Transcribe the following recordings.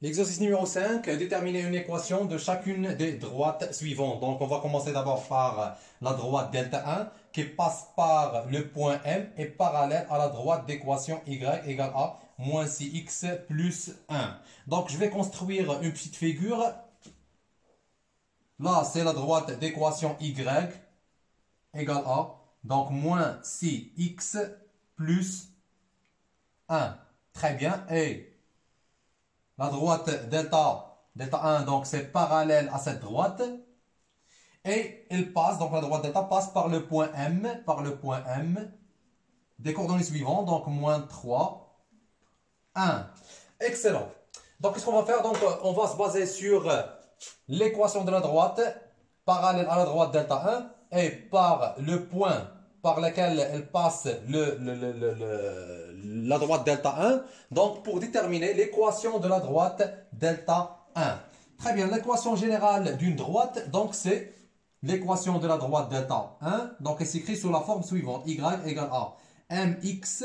L'exercice numéro 5, déterminer une équation de chacune des droites suivantes. Donc, on va commencer d'abord par la droite delta 1 qui passe par le point M et parallèle à la droite d'équation Y égale à moins 6x plus 1. Donc, je vais construire une petite figure. Là, c'est la droite d'équation Y égale à, donc moins 6x plus 1. Très bien. Et la droite delta 1, donc c'est parallèle à cette droite. Et elle passe, donc la droite delta passe par le point M, des coordonnées suivantes, donc moins 3, 1. Excellent. Donc, qu'est-ce qu'on va faire? Donc, on va se baser sur l'équation de la droite, parallèle à la droite delta 1, et par le point par lequel elle passe la droite delta 1. Donc, pour déterminer l'équation de la droite delta 1. Très bien, l'équation générale d'une droite, donc c'est l'équation de la droite delta 1. Donc, elle s'écrit sous la forme suivante. Y égale à mx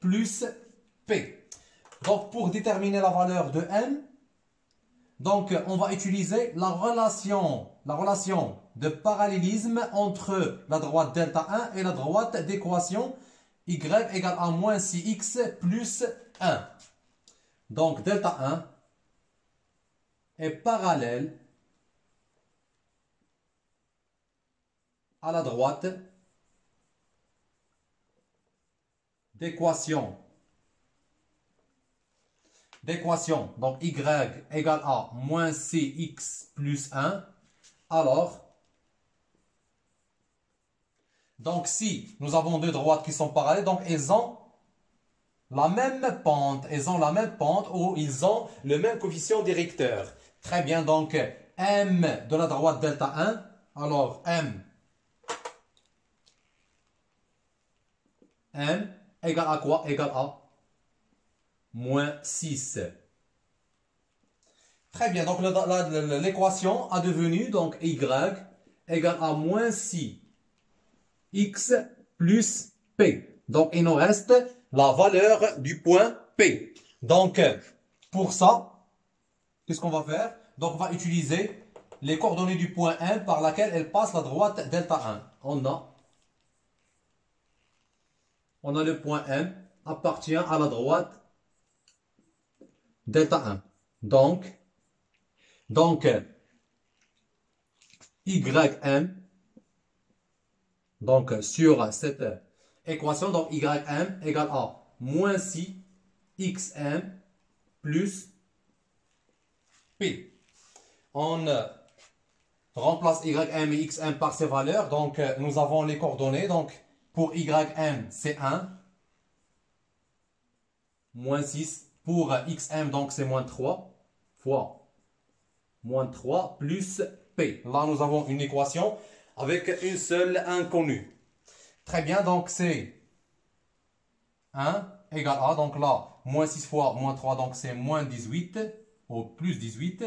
plus p. Donc, pour déterminer la valeur de m, donc, on va utiliser la relation de parallélisme entre la droite delta 1 et la droite d'équation y égale à moins 6x plus 1. Donc, delta 1 est parallèle à la droite d'équation. Donc, y égale à moins 6x plus 1. Alors, donc si nous avons deux droites qui sont parallèles, donc elles ont la même pente. Ou ils ont le même coefficient directeur. Très bien, donc m de la droite delta 1. Alors, m égale à quoi? Égale à moins 6. Très bien, donc l'équation a devenu donc y égale à moins 6 x plus p. Donc, il nous reste la valeur du point P. Donc, pour ça, qu'est-ce qu'on va faire? Donc, on va utiliser les coordonnées du point M par laquelle elle passe la droite delta 1. On a le point M appartient à la droite delta 1. Donc YM, donc sur cette équation, donc YM égale à moins 6 XM plus P. On remplace YM et XM par ces valeurs. Donc, nous avons les coordonnées. Donc, pour YM, c'est 1. Moins 6. Pour XM, donc, c'est moins 3. Fois moins 3 plus P. Là, nous avons une équation avec une seule inconnue. Très bien. Donc, c'est 1 égale à. Donc là, moins 6 fois moins 3, donc c'est moins 18. Ou plus 18.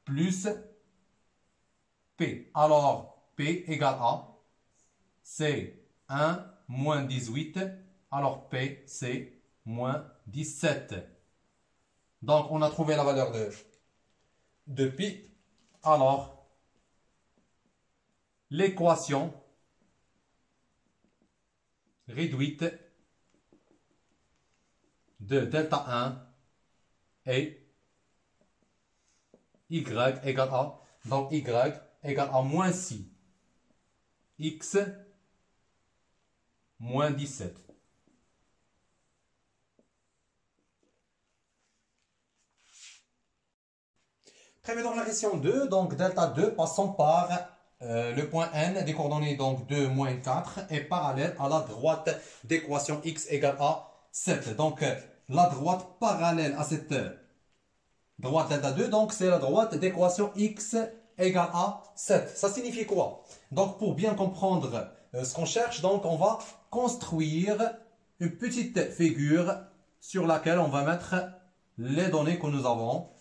Plus P. Alors, P égale à, c'est 1 moins 18. Alors, P, c'est moins 17. Donc, on a trouvé la valeur de pi. Alors, l'équation réduite de delta 1 est y égale à, donc y égale à moins 6 x moins 17. Très bien, donc la question 2, donc delta 2 passant par le point N des coordonnées donc 2, moins 4 est parallèle à la droite d'équation x égale à 7. Donc la droite parallèle à cette droite delta 2, donc c'est la droite d'équation x égale à 7. Ça signifie quoi? Donc pour bien comprendre ce qu'on cherche, donc on va construire une petite figure sur laquelle on va mettre les données que nous avons.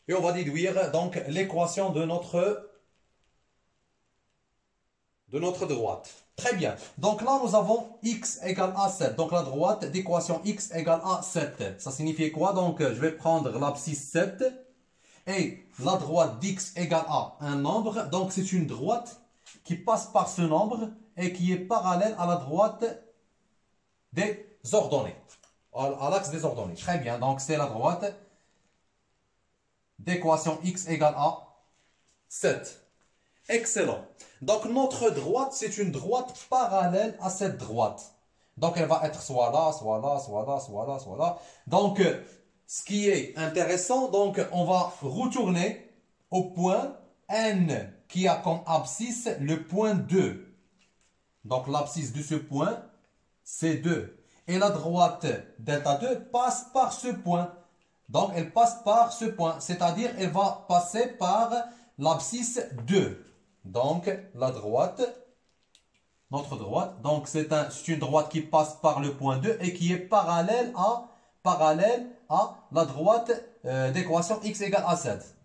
Et on va déduire donc l'équation de notre de notre droite. Très bien. Donc là, nous avons x égale à 7. Donc la droite d'équation x égale à 7. Ça signifie quoi? Donc je vais prendre l'abscisse 7 et la droite d'x égale à un nombre. Donc c'est une droite qui passe par ce nombre et qui est parallèle à la droite des ordonnées, à l'axe des ordonnées. Très bien. Donc c'est la droite d'équation x égale à 7. Excellent. Donc notre droite, c'est une droite parallèle à cette droite. Donc elle va être soit là, soit là, soit là, soit là, soit là. Donc ce qui est intéressant, donc on va retourner au point N qui a comme abscisse le point 2. Donc l'abscisse de ce point, c'est 2. Et la droite delta 2 passe par ce point. Donc elle passe par ce point, c'est-à-dire elle va passer par l'abscisse 2. Donc la droite, notre droite, donc c'est une droite qui passe par le point 2 et qui est parallèle à la droite d'équation x égale à 7.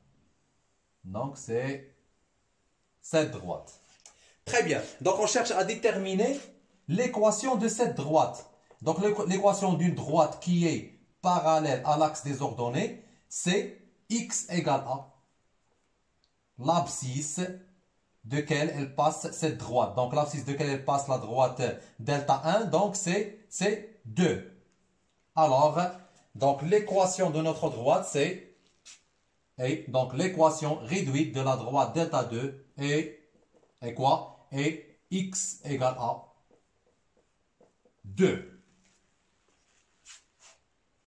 Donc c'est cette droite. Très bien. Donc on cherche à déterminer l'équation de cette droite. Donc l'équation d'une droite qui est parallèle à l'axe des ordonnées, c'est x égale à l'abscisse de quelle elle passe cette droite. Donc l'abscisse de quelle elle passe la droite delta 1, donc c'est 2. Alors, donc l'équation de notre droite, c'est, et donc l'équation réduite de la droite delta 2 est quoi? Et x égale à 2.